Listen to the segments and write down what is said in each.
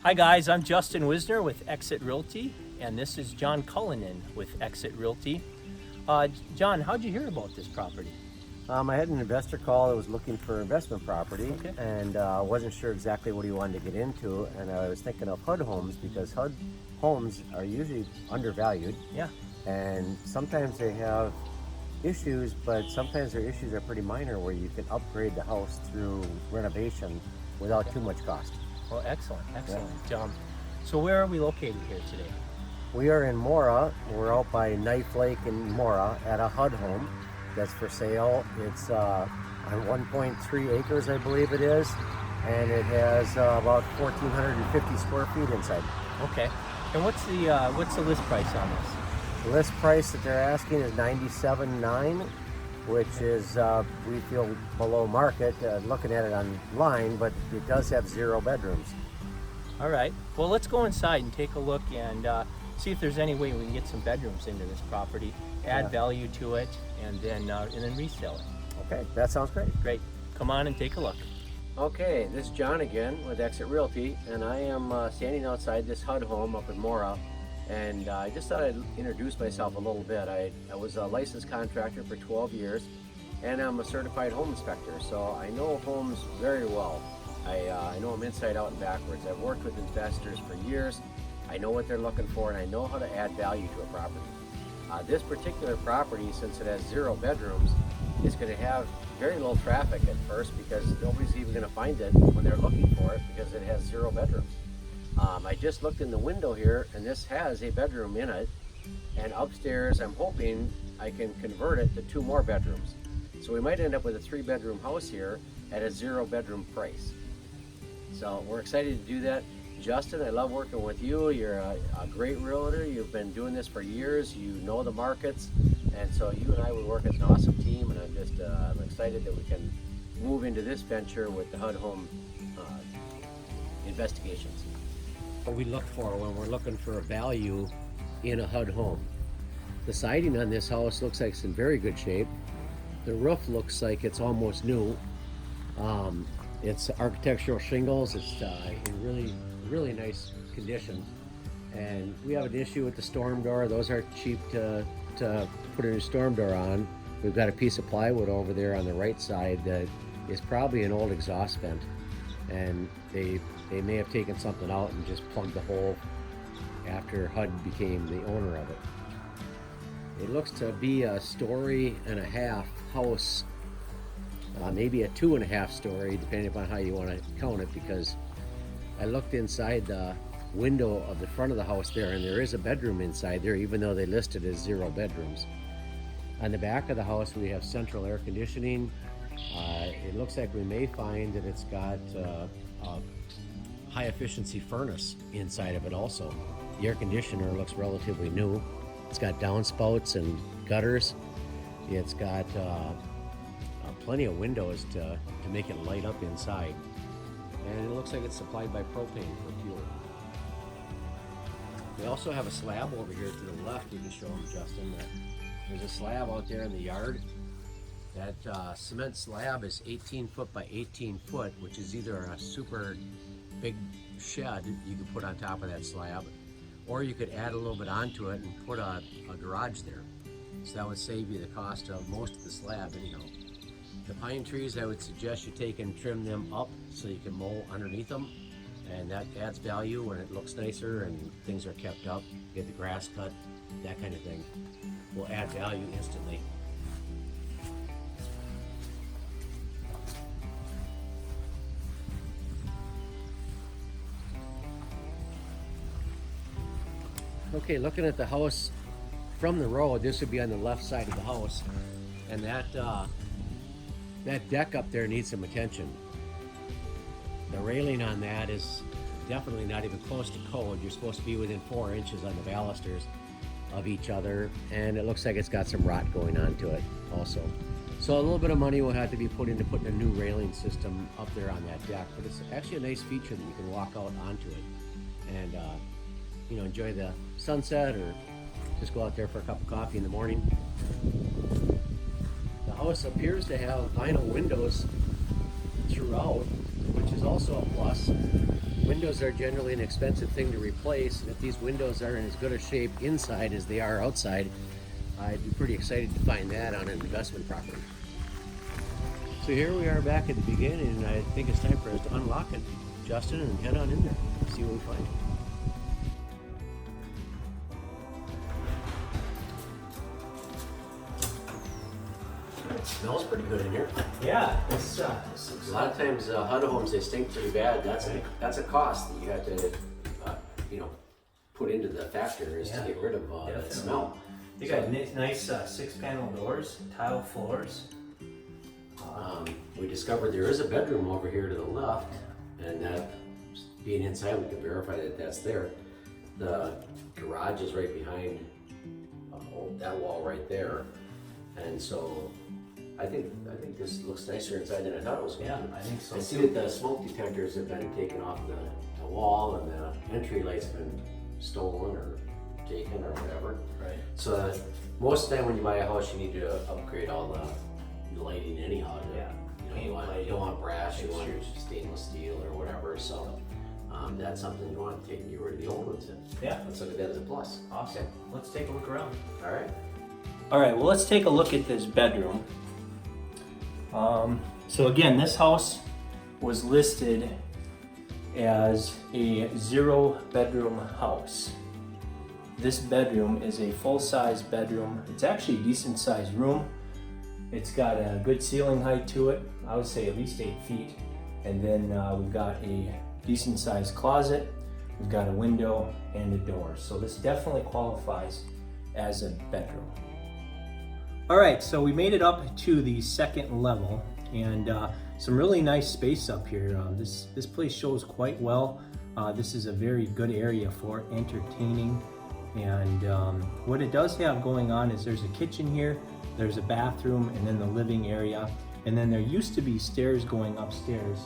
Hi guys, I'm Justin Wisner with Exit Realty, and this is John Cullinan with Exit Realty. John, how'd you hear about this property? I had an investor call that was looking for investment property, Okay. and wasn't sure exactly what he wanted to get into, and I was thinking of HUD homes because HUD homes are usually undervalued, Yeah. and sometimes they have issues, but sometimes their issues are pretty minor where you can upgrade the house through renovation without too much cost. Well, excellent. So where are we located here today? We are in Mora. We're out by Knife Lake in Mora at a HUD home that's for sale. It's on 1.3 acres, I believe it is, and it has about 1,450 square feet inside. Okay. And what's the list price on this? The list price that they're asking is $97,900, which is we feel below market. Looking at it online, but it does have 0 bedrooms. All right. Well, let's go inside and take a look and see if there's any way we can get some bedrooms into this property, add value to it, and then resell it. Okay, that sounds great. Great. Come on and take a look. Okay, this is John again with Exit Realty, and I am standing outside this HUD home up in Mora, and I just thought I'd introduce myself a little bit. I was a licensed contractor for 12 years, and I'm a certified home inspector, so I know homes very well. I know them inside out and backwards. I've worked with investors for years. I know what they're looking for, and I know how to add value to a property. This particular property, since it has 0 bedrooms, is going to have very little traffic at first because nobody's even going to find it when they're looking for it because it has 0 bedrooms. I just looked in the window here, and this has a bedroom in it, and upstairs I'm hoping I can convert it to 2 more bedrooms. So we might end up with a 3-bedroom house here at a 0-bedroom price. So we're excited to do that. Justin, I love working with you. You're a great realtor. You've been doing this for years. You know the markets, and so you and I would work as an awesome team, and I'm excited that we can move into this venture with the HUD home investigations. What we look for when we're looking for a value in a HUD home. The siding on this house looks like it's in very good shape. The roof looks like it's almost new. It's architectural shingles. It's in really nice condition. And we have an issue with the storm door. Those aren't cheap to put a new storm door on. We've got a piece of plywood over there on the right side that is probably an old exhaust vent. And they may have taken something out and just plugged the hole after HUD became the owner of it. It looks to be a 1.5-story house, maybe a 2.5-story, depending upon how you want to count it, because I looked inside the window of the front of the house there, and there is a bedroom inside there, even though they listed it as 0 bedrooms. On the back of the house, we have central air conditioning. It looks like we may find that it's got a high efficiency furnace inside of it also. The air conditioner looks relatively new. It's got downspouts and gutters. It's got plenty of windows to make it light up inside. And it looks like it's supplied by propane for fuel. We also have a slab over here to the left. You can show them, Justin. There's a slab out there in the yard. That cement slab is 18 foot by 18 foot, which is either a super big shed you could put on top of that slab, or you could add a little bit onto it and put a garage there. So that would save you the cost of most of the slab anyhow. The pine trees, I would suggest you take and trim them up so you can mow underneath them, and that adds value when it looks nicer and things are kept up. Get the grass cut, that kind of thing will add value instantly. Okay, looking at the house from the road, this would be on the left side of the house, and that deck up there needs some attention. The railing on that is definitely not even close to code. You're supposed to be within 4 inches on the balusters of each other, and it looks like it's got some rot going on to it also. So a little bit of money will have to be put into putting a new railing system up there on that deck, but it's actually a nice feature that you can walk out onto it and enjoy the sunset, or just go out there for a cup of coffee in the morning. The house appears to have vinyl windows throughout, which is also a plus. Windows are generally an expensive thing to replace, and if these windows are in as good a shape inside as they are outside, I'd be pretty excited to find that on an investment property. So here we are back at the beginning, and I think it's time for us to unlock it, Justin, and head on in there, see what we find. It smells pretty good in here. Yeah, A lot of times HUD homes, they stink pretty bad. That's a cost that you have to put into the factor is to get rid of that smell. They got nice 6-panel doors, tile floors. We discovered there is a bedroom over here to the left, and that being inside, we can verify that that's there. The garage is right behind that wall right there, and so I think this looks nicer inside than I thought it was going to. I think so. I see that the smoke detectors have been taken off the wall, and the entry light's been stolen or taken or whatever. Right. So most of the time when you buy a house, you need to upgrade all the lighting anyhow. Yeah. You don't want brass, you want stainless steel or whatever. So that's something you want to take and get rid of the old ones in. Yeah. Let's look at that as a plus. Awesome. Okay. Let's take a look around. All right. All right, well, let's take a look at this bedroom. So again, this house was listed as a 0-bedroom house. This bedroom is a full-size bedroom. It's actually a decent-sized room. It's got a good ceiling height to it. I would say at least 8 feet. And then we've got a decent-sized closet. We've got a window and a door. So this definitely qualifies as a bedroom. All right, so we made it up to the second level, and some really nice space up here. This place shows quite well. This is a very good area for entertaining, and what it does have going on is there's a kitchen here, there's a bathroom, and then the living area, and then there used to be stairs going upstairs.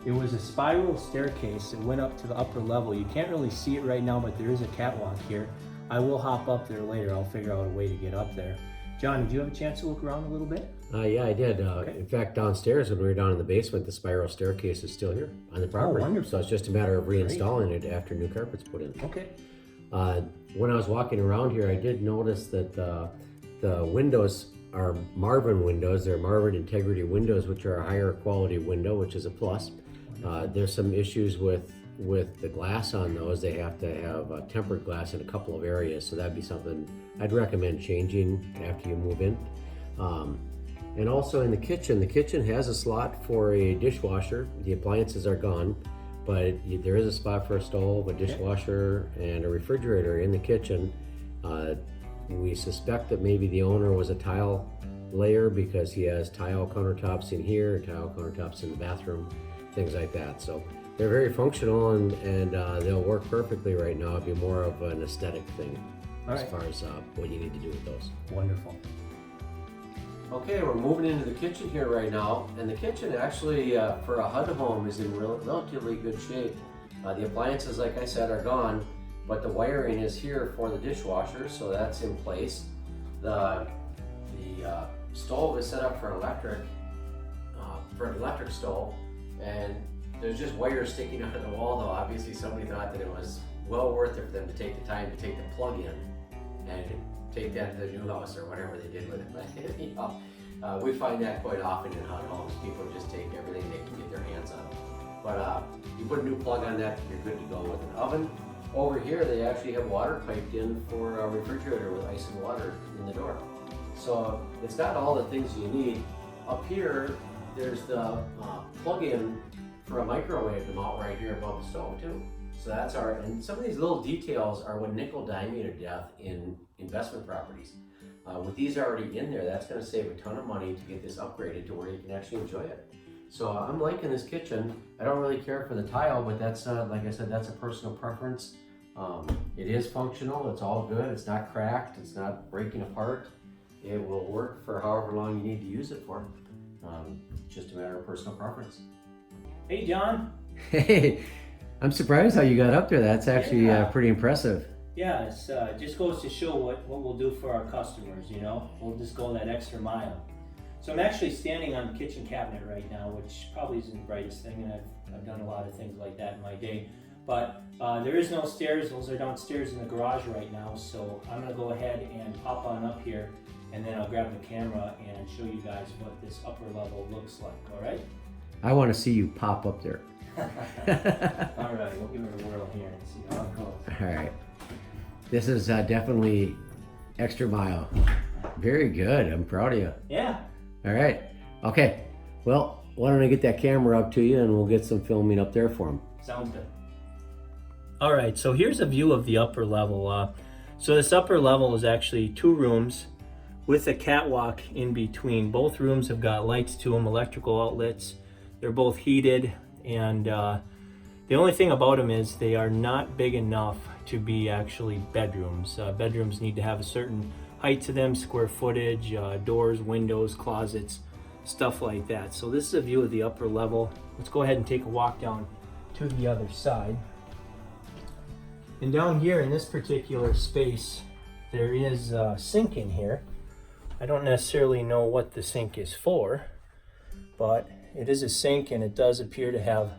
It was a spiral staircase that went up to the upper level. You can't really see it right now, but there is a catwalk here. I will hop up there later. I'll figure out a way to get up there. John, did you have a chance to look around a little bit? Yeah, I did. Okay. In fact, downstairs when we were down in the basement, the spiral staircase is still here on the property. Wonderful. So it's just a matter of reinstalling it after new carpet's put in. Okay. When I was walking around here, I did notice that the windows are Marvin windows. They're Marvin Integrity windows, which are a higher quality window, which is a plus. There's some issues with the glass on those. They have to have tempered glass in a couple of areas, so that'd be something I'd recommend changing after you move in. And also in the kitchen has a slot for a dishwasher. The appliances are gone, but there is a spot for a stove, a dishwasher, and a refrigerator in the kitchen. We suspect that maybe the owner was a tile layer because he has tile countertops in here, tile countertops in the bathroom, things like that. So they're very functional and they'll work perfectly right now. It'd be more of an aesthetic thing as far as what you need to do with those. Wonderful. Okay, we're moving into the kitchen here right now, and the kitchen actually for a HUD home is in relatively good shape. The appliances, like I said, are gone, but the wiring is here for the dishwasher, so that's in place. The stove is set up for an electric stove, and there's just wires sticking out of the wall though. Obviously somebody thought that it was well worth it for them to take the time to take the plug in and take that to the new house or whatever they did with it. We find that quite often in HUD homes. People just take everything they can get their hands on. But you put a new plug on that, you're good to go with an oven. Over here they actually have water piped in for a refrigerator with ice and water in the door. So it's got all the things you need. Up here there's the plug-in for a microwave to mount right here above the stove too. So that's and some of these little details are what nickel dime you to death in investment properties. With these already in there, that's going to save a ton of money to get this upgraded to where you can actually enjoy it. So I'm liking this kitchen. I don't really care for the tile, but that's like I said, that's a personal preference. It is functional, it's all good, it's not cracked, it's not breaking apart. It will work for however long you need to use it for. It's just a matter of personal preference. Hey, John. Hey, I'm surprised how you got up there. That's actually pretty impressive. Yeah, it just goes to show what we'll do for our customers, you know? We'll just go that extra mile. So I'm actually standing on the kitchen cabinet right now, which probably isn't the brightest thing, and I've done a lot of things like that in my day. But there is no stairs. Those are downstairs in the garage right now. So I'm gonna go ahead and pop on up here, and then I'll grab the camera and show you guys what this upper level looks like, all right? I want to see you pop up there. All right, we'll give it a whirl here and see how it goes. All right. This is definitely extra mile. Very good. I'm proud of you. Yeah. All right. Okay. Well, why don't I get that camera up to you and we'll get some filming up there for them. Sounds good. All right, so here's a view of the upper level. So this upper level is actually 2 rooms with a catwalk in between. Both rooms have got lights to them, electrical outlets. They're both heated, and the only thing about them is they are not big enough to be actually bedrooms. Bedrooms need to have a certain height to them, square footage, doors, windows, closets, stuff like that. So this is a view of the upper level. Let's go ahead and take a walk down to the other side. And down here in this particular space, there is a sink in here. I don't necessarily know what the sink is for, but it is a sink and it does appear to have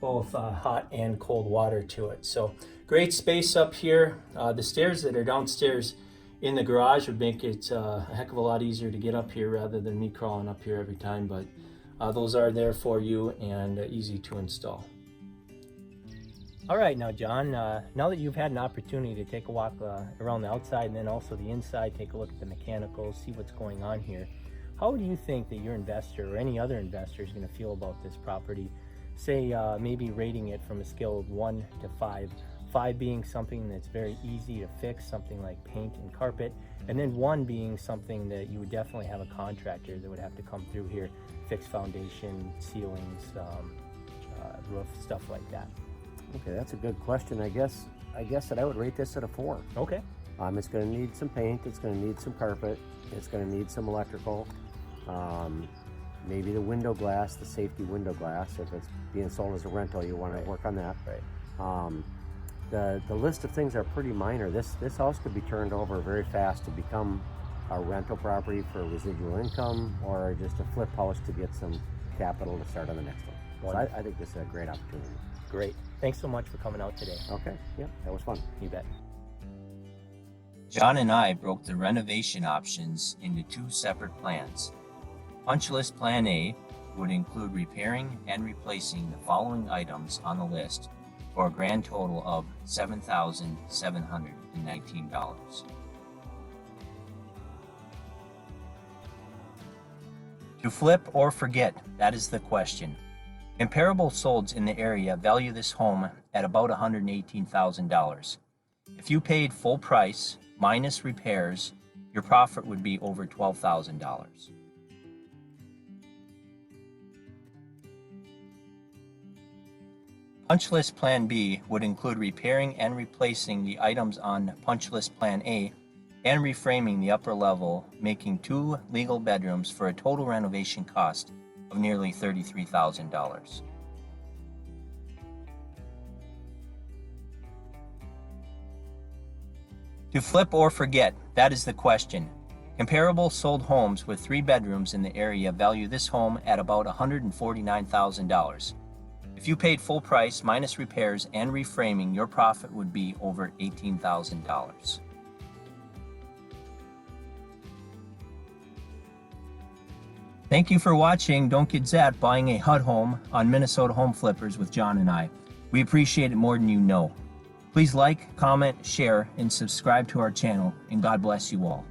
both hot and cold water to it. So great space up here. The stairs that are downstairs in the garage would make it a heck of a lot easier to get up here rather than me crawling up here every time, but those are there for you and easy to install. All right, now John, now that you've had an opportunity to take a walk around the outside and then also the inside, take a look at the mechanicals, see what's going on here, how do you think that your investor or any other investor is going to feel about this property? Say maybe rating it from a scale of 1 to 5, 5 being something that's very easy to fix, something like paint and carpet, and then 1 being something that you would definitely have a contractor that would have to come through here, fix foundation, ceilings, roof, stuff like that. Okay, that's a good question. I guess that I would rate this at a 4. Okay. It's going to need some paint. It's going to need some carpet. It's going to need some electrical. Maybe the window glass, the safety window glass. If it's being sold as a rental, you want to work on that. Right. The list of things are pretty minor. This house could be turned over very fast to become a rental property for residual income, or just a flip house to get some capital to start on the next one. So I think this is a great opportunity. Great. Thanks so much for coming out today. Okay. Yeah, that was fun. You bet. John and I broke the renovation options into 2 separate plans. Punch list Plan A would include repairing and replacing the following items on the list for a grand total of $7,719. To flip or forget, that is the question. Comparable solds in the area value this home at about $118,000. If you paid full price minus repairs, your profit would be over $12,000. Punch list Plan B would include repairing and replacing the items on Punch list Plan A and reframing the upper level, making 2 legal bedrooms for a total renovation cost of nearly $33,000. To flip or forget, that is the question. Comparable sold homes with 3 bedrooms in the area value this home at about $149,000. If you paid full price minus repairs and reframing, your profit would be over $18,000. Thank you for watching Don't Get Zapped Buying a HUD Home on Minnesota Home Flippers with John and I. We appreciate it more than you know. Please like, comment, share, and subscribe to our channel, and God bless you all.